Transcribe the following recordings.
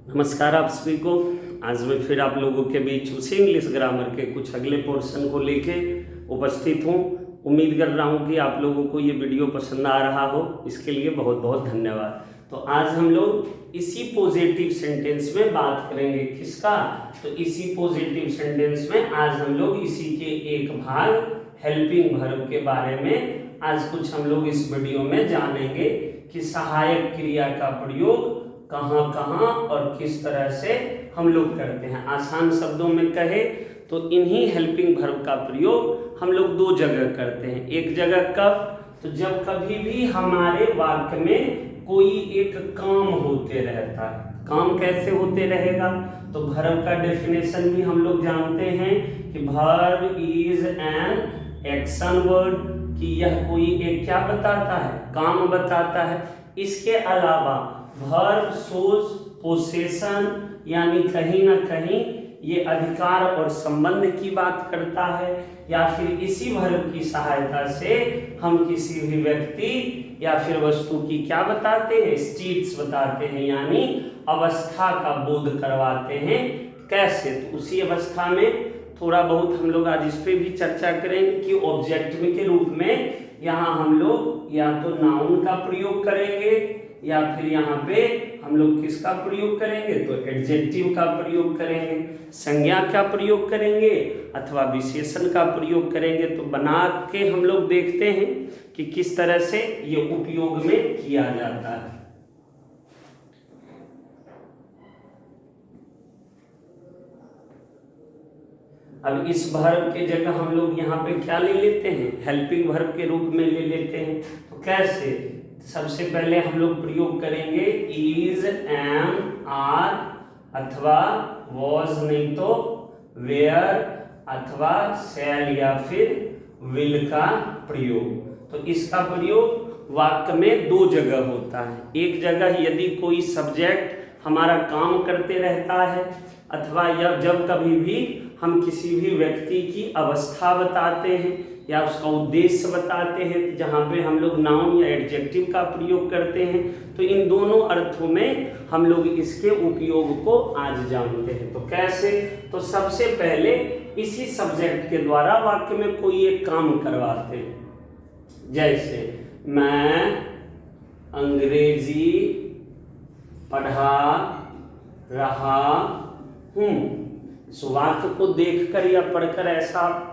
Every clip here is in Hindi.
नमस्कार आप सभी को। आज मैं फिर आप लोगों के बीच उसी इंग्लिश ग्रामर के कुछ अगले पोर्शन को लेके उपस्थित हूँ। उम्मीद कर रहा हूँ कि आप लोगों को ये वीडियो पसंद आ रहा हो, इसके लिए बहुत बहुत धन्यवाद। तो आज हम लोग इसी पॉजिटिव सेंटेंस में बात करेंगे। किसका? तो इसी पॉजिटिव सेंटेंस में आज हम लोग इसी के एक भाग हेल्पिंग वर्ब के बारे में आज कुछ हम लोग इस वीडियो में जानेंगे कि सहायक क्रिया का प्रयोग कहाँ कहाँ और किस तरह से हम लोग करते हैं। आसान शब्दों में कहे तो इन्हीं हेल्पिंग वर्ब का प्रयोग हम लोग दो जगह करते हैं। एक जगह कब? तो जब कभी भी हमारे वाक्य में कोई एक काम होते रहता है। काम कैसे होते रहेगा? तो वर्ब का डेफिनेशन भी हम लोग जानते हैं कि verb is an action word, कि यह कोई एक क्या बताता है? काम बताता है। इसके अलावा वर्ब शोज पोसेशन, यानी कहीं ना कहीं ये अधिकार और संबंध की बात करता है, या फिर इसी वर्ब की सहायता से हम किसी भी व्यक्ति या फिर वस्तु की क्या बताते हैं? स्टेट्स बताते हैं, यानी अवस्था का बोध करवाते हैं। कैसे? तो उसी अवस्था में थोड़ा बहुत हम लोग आज इस पे भी चर्चा करेंगे कि ऑब्जेक्ट के रूप में यहाँ हम लोग या तो नाउन का प्रयोग करेंगे या फिर यहाँ पे हम लोग किसका प्रयोग करेंगे? तो एडजेक्टिव का प्रयोग करेंगे, संज्ञा का प्रयोग करेंगे अथवा विशेषण का प्रयोग करेंगे। तो बना के हम लोग देखते हैं कि किस तरह से ये उपयोग में किया जाता है। अब इस वर्ब के जगह हम लोग यहाँ पे क्या ले लेते हैं? हेल्पिंग वर्ब के रूप में ले लेते हैं। तो कैसे? सबसे पहले हम लोग प्रयोग करेंगे इज, एम, आर अथवा वॉज, नहीं तो वेयर अथवा शैल या फिर विल का प्रयोग। तो इसका प्रयोग वाक्य में दो जगह होता है। एक जगह यदि कोई सब्जेक्ट हमारा काम करते रहता है अथवा या जब कभी भी हम किसी भी व्यक्ति की अवस्था बताते हैं या उसका उद्देश्य बताते हैं, जहाँ पे हम लोग नाउन या एडजेक्टिव का प्रयोग करते हैं। तो इन दोनों अर्थों में हम लोग इसके उपयोग को आज जानते हैं। तो कैसे? तो सबसे पहले इसी सब्जेक्ट के द्वारा वाक्य में कोई एक काम करवाते हैं। जैसे मैं अंग्रेजी पढ़ा रहा हूँ। इस वाक्य को देखकर या पढ़कर ऐसा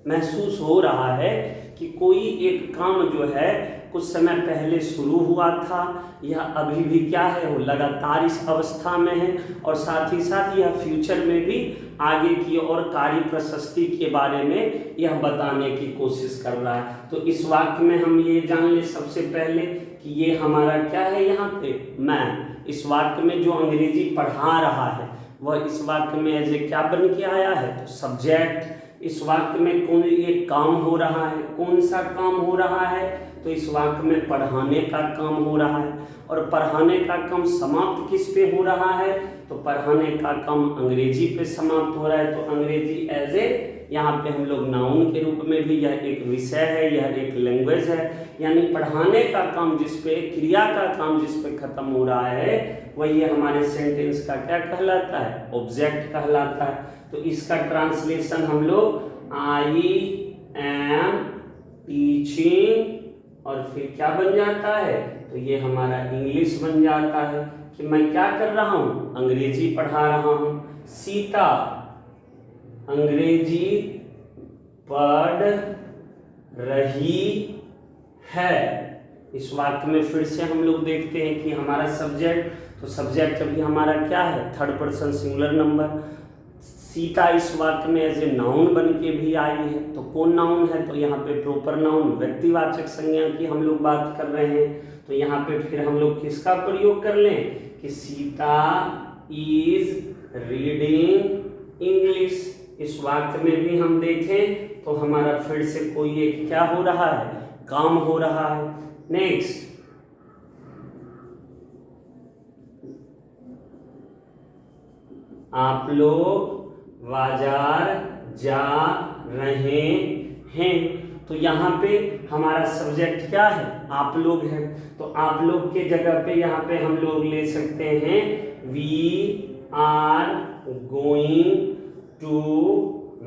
महसूस हो रहा है कि कोई एक काम जो है कुछ समय पहले शुरू हुआ था, यह अभी भी क्या है? वो लगातार इस अवस्था में है और साथ ही साथ यह फ्यूचर में भी आगे की और कार्य प्रशस्ति के बारे में यह बताने की कोशिश कर रहा है। तो इस वाक्य में हम ये जान ले सबसे पहले कि ये हमारा क्या है? यहाँ पे मैं। इस वाक्य में जो अंग्रेजी पढ़ा रहा है वह इस वाक्य में एज ए क्या बन के आया है? तो सब्जेक्ट। इस वाक्य में कौन एक काम हो रहा है? कौन सा काम हो रहा है? तो इस वाक्य में पढ़ाने का काम हो रहा है। और पढ़ाने का काम समाप्त किस पे हो रहा है? तो पढ़ाने का काम अंग्रेजी पे समाप्त हो रहा है। तो अंग्रेजी एज ए यहाँ पे हम लोग नाउन के रूप में भी यह एक विषय है, यह एक लैंग्वेज है, यानी पढ़ाने का काम जिस पे, क्रिया का काम जिस पे खत्म हो रहा है वही हमारे सेंटेंस का क्या कहलाता है? ऑब्जेक्ट कहलाता है। तो इसका ट्रांसलेशन हम लोग आई एम टीचिंग और फिर क्या बन जाता है? तो ये हमारा इंग्लिश बन जाता है कि मैं क्या कर रहा हूँ? अंग्रेजी पढ़ा रहा हूँ। सीता अंग्रेजी पढ़ रही है। इस वाक्य में फिर से हम लोग देखते हैं कि हमारा सब्जेक्ट, तो सब्जेक्ट अभी हमारा क्या है? Third person singular number. Sita इस वाक्य में एज ए नाउन बन के भी आई है। तो कौन नाउन है? तो यहाँ पे प्रॉपर नाउन, व्यक्तिवाचक संज्ञा की हम लोग बात कर रहे हैं। तो यहाँ पे फिर हम लोग किसका प्रयोग कर लें कि सीता इज रीडिंग इंग्लिश। इस वाक्य में भी हम देखें तो हमारा फिर से कोई एक क्या हो रहा है? काम हो रहा है। नेक्स्ट, आप लोग बाजार जा रहे हैं। तो यहाँ पे हमारा सब्जेक्ट क्या है, आप लोग हैं, तो आप लोग के जगह पे यहाँ पे हम लोग ले सकते हैं we are going to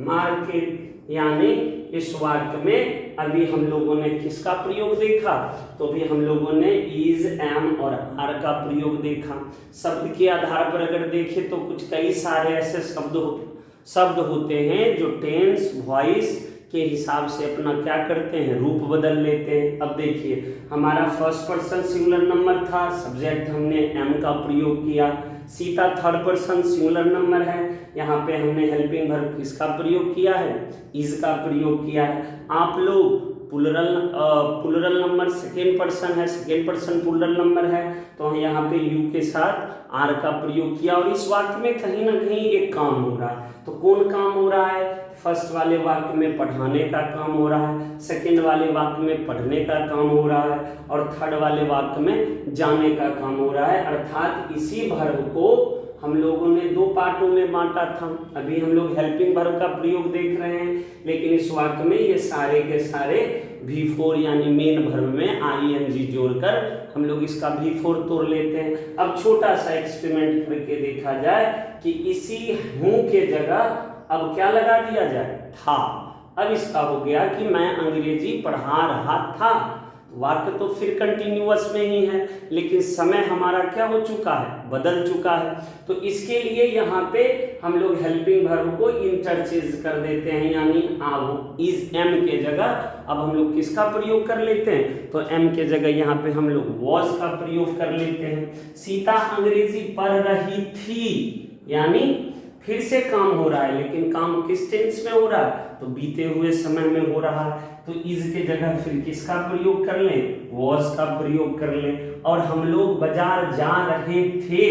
market. यानी इस वाक्य में अभी हम लोगों ने किसका प्रयोग देखा, तो भी हम लोगों ने इज, एम और आर का प्रयोग देखा। शब्द के आधार पर अगर देखें तो कुछ कई सारे ऐसे शब्द होते हैं जो टेंस वॉइस के हिसाब से अपना क्या करते हैं, रूप बदल लेते हैं। अब देखिए हमारा फर्स्ट पर्सन सिंगुलर नंबर था, सब्जेक्ट हमने एम का प्रयोग किया। Sita third person singular number है, यहाँ पे हमने हेल्पिंग वर्ब किसका प्रयोग किया है, इज का प्रयोग किया है। आप लोग प्लुरल नंबर सेकेंड पर्सन है, सेकेंड पर्सन प्लुरल नंबर है, तो यहाँ पे यू के साथ आर का प्रयोग किया। और इस वाक्य में कहीं ना कहीं एक काम हो रहा है, तो कौन काम हो रहा है, फर्स्ट वाले वाक्य में पढ़ाने का काम हो रहा है, सेकंड वाले वाक्य में पढ़ने का काम हो रहा है, और थर्ड वाले वाक्य में जाने का काम हो रहा है। अर्थात इसी वर्ब को हम लोगों ने दो पार्टों में बांटा था। अभी हम लोग हेल्पिंग वर्ब का प्रयोग देख रहे हैं, लेकिन इस वाक्य में ये सारे के सारे V4 यानी मेन वर्ब में ING जोड़कर हम लोग इसका V4 तोड़ लेते हैं। अब छोटा सा एक्सपेरिमेंट करके देखा जाए कि इसी हूं के जगह अब क्या लगा दिया जाए, था। अब इसका हो गया कि मैं अंग्रेजी पढ़ा रहा था, वाक्य तो फिर कंटिन्यूअस में ही है, लेकिन समय हमारा क्या हो चुका है, बदल चुका है। तो इसके लिए यहाँ पे हम लोग हेल्पिंग वर्ब को इंटरचेंज कर देते हैं, यानी इज एम के जगह अब हम लोग किसका प्रयोग कर लेते हैं, तो एम के जगह यहाँ पे हम लोग वॉज का प्रयोग कर लेते हैं। सीता अंग्रेजी पढ़ रही थी, यानी फिर से काम हो रहा है, लेकिन काम किस टेंस में हो रहा है, तो बीते हुए समय में हो रहा है। तो इज के जगह फिर किसका प्रयोग कर लें, वॉज का प्रयोग कर लें। और हम लोग बाजार जा रहे थे,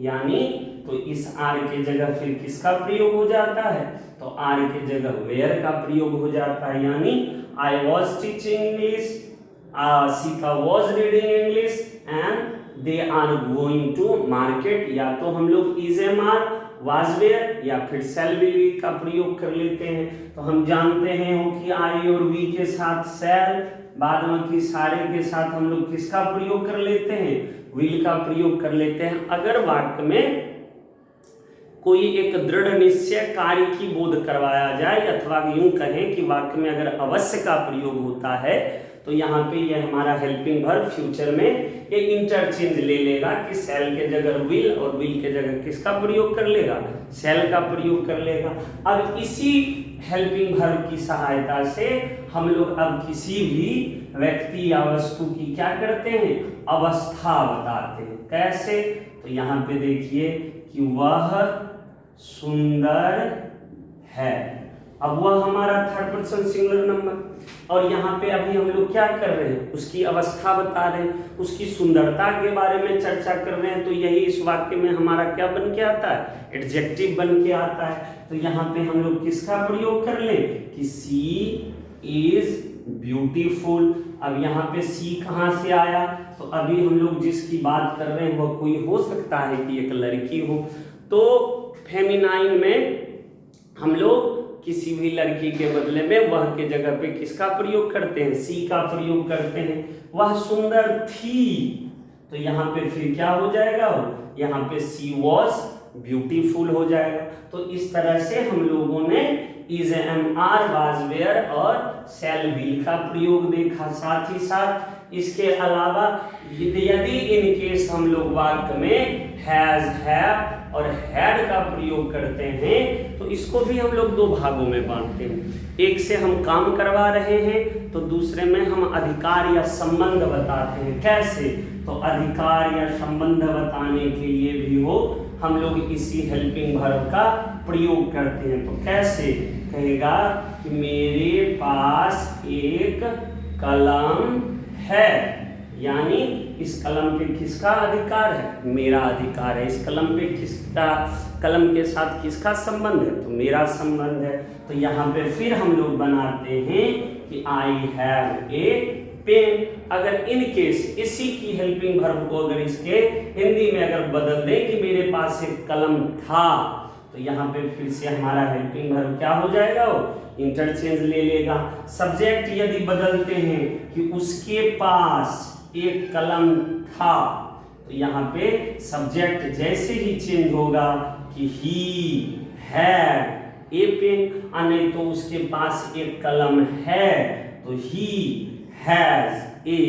यानी तो इस आर के जगह फिर किसका प्रयोग हो जाता है, तो आर के जगह वेयर का प्रयोग हो जाता है। यानी I was teaching English, Sita was reading English and they are going to market. या तो हम लोग is am are was were या फिर सेल विल का प्रयोग कर लेते हैं। तो हम जानते हैं कि आई और वी के साथ सेल, बाद में की सारे के साथ हम लोग किसका प्रयोग कर लेते हैं, विल का प्रयोग कर लेते हैं। अगर वाक्य में कोई एक दृढ़ निश्चय कार्य की बोध करवाया जाए, अथवा यूं कहें कि वाक्य में अगर अवश्य का प्रयोग होता है, तो यहाँ पे ये हमारा हेल्पिंग वर्ब फ्यूचर में ये इंटरचेंज ले लेगा कि सेल के जगह विल और विल के जगह किसका प्रयोग कर लेगा, सेल का प्रयोग कर लेगा। अब इसी हेल्पिंग वर्ब की सहायता से हम लोग अब किसी भी व्यक्ति या वस्तु की क्या करते हैं, अवस्था बताते हैं। कैसे, तो यहाँ पे देखिए कि वह सुंदर है। अब वह हमारा थर्ड पर्सन सिंगुलर नंबर, और यहाँ पे अभी हम लोग क्या कर रहे हैं, उसकी अवस्था बता रहे हैं, उसकी सुंदरता के बारे में चर्चा कर रहे हैं। तो यही इस वाक्य में हमारा क्या बन के आता है, एडजेक्टिव बन के आता है। तो यहाँ पे हम लोग किसका प्रयोग कर लें कि सी इज ब्यूटीफुल। अब यहाँ पे सी कहाँ से आया, तो अभी हम लोग जिसकी बात कर रहे हैं वह कोई हो सकता है कि एक लड़की हो। तो फेमिनाइन में हम लोग किसी भी लड़की के बदले में वह के जगह पे किसका प्रयोग करते हैं, सी का प्रयोग करते हैं। वह सुंदर थी, तो यहाँ पे फिर क्या हो जाएगा, यहाँ पे सी वॉज ब्यूटीफुल हो जाएगा। तो इस तरह से हम लोगों ने is am are was were और सेल विल का प्रयोग देखा। साथ ही साथ इसके अलावा यदि इन केस हम लोग वाक्य में हैज, हैव और हैड का प्रयोग करते हैं, तो इसको भी हम लोग दो भागों में बांटते हैं। एक से हम काम करवा रहे हैं, तो दूसरे में हम अधिकार या संबंध बताते हैं। कैसे, तो अधिकार या संबंध बताने के लिए भी हो हम लोग इसी हेल्पिंग वर्ब का प्रयोग करते हैं। तो कैसे कहेगा कि मेरे पास एक कलम है, यानी इस कलम पे किसका अधिकार है, मेरा अधिकार है। इस कलम पे किसका, कलम के साथ किसका संबंध है, तो मेरा संबंध है। तो यहाँ पे फिर हम लोग बनाते हैं कि आई हैव ए पेन। अगर इन केस इसी की हेल्पिंग वर्ब को अगर इसके हिंदी में अगर बदल दें कि मेरे पास एक कलम था, तो यहाँ पे फिर से हमारा हेल्पिंग वर्ब क्या हो जाएगा, वो इंटरचेंज ले लेगा। सब्जेक्ट यदि बदलते हैं कि उसके पास एक कलम था, तो यहाँ पे सब्जेक्ट जैसे ही चेंज होगा कि ही हैड ए पेन, नहीं तो उसके पास एक कलम है तो ही हैज ए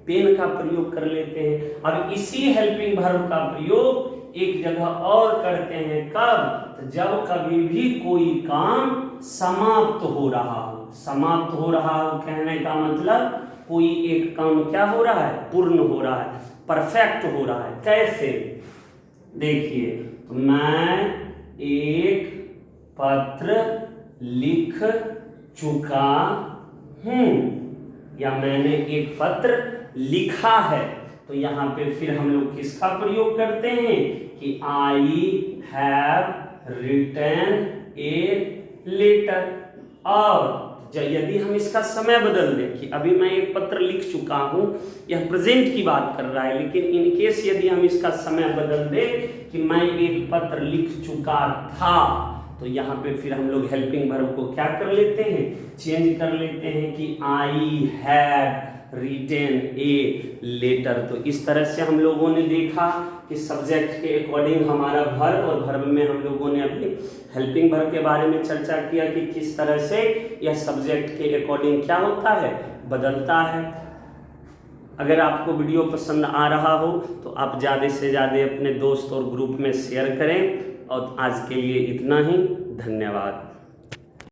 पेन का प्रयोग कर लेते हैं। अब इसी हेल्पिंग वर्ब का प्रयोग एक जगह और करते हैं, कब, तो जब कभी भी कोई काम समाप्त हो रहा हो। समाप्त हो रहा हो कहने का मतलब कोई एक काम क्या हो रहा है, पूर्ण हो रहा है, परफेक्ट हो रहा है। कैसे, देखिए, तो मैं एक पत्र लिख चुका हूं या मैंने एक पत्र लिखा है, तो यहाँ पे फिर हम लोग किसका प्रयोग करते हैं कि I have written a letter. और यदि हम इसका समय बदल दें कि अभी मैं एक पत्र लिख चुका हूं, यह प्रेजेंट की बात कर रहा है, लेकिन इन केस यदि हम इसका समय बदल दें कि मैं एक पत्र लिख चुका था, तो यहाँ पे फिर हम लोग हेल्पिंग वर्ब को क्या कर लेते हैं, चेंज कर लेते हैं कि I had written a letter. तो इस तरह से हम लोगों ने देखा कि सब्जेक्ट के अकॉर्डिंग हमारा वर्ब, और वर्ब में हम लोगों ने अभी हेल्पिंग वर्ब के बारे में चर्चा किया कि किस तरह से यह सब्जेक्ट के अकॉर्डिंग क्या होता है, बदलता है। अगर आपको वीडियो पसंद आ रहा हो तो आप ज़्यादा से ज़्यादा अपने दोस्त और ग्रुप में शेयर करें। और आज के लिए इतना ही, धन्यवाद।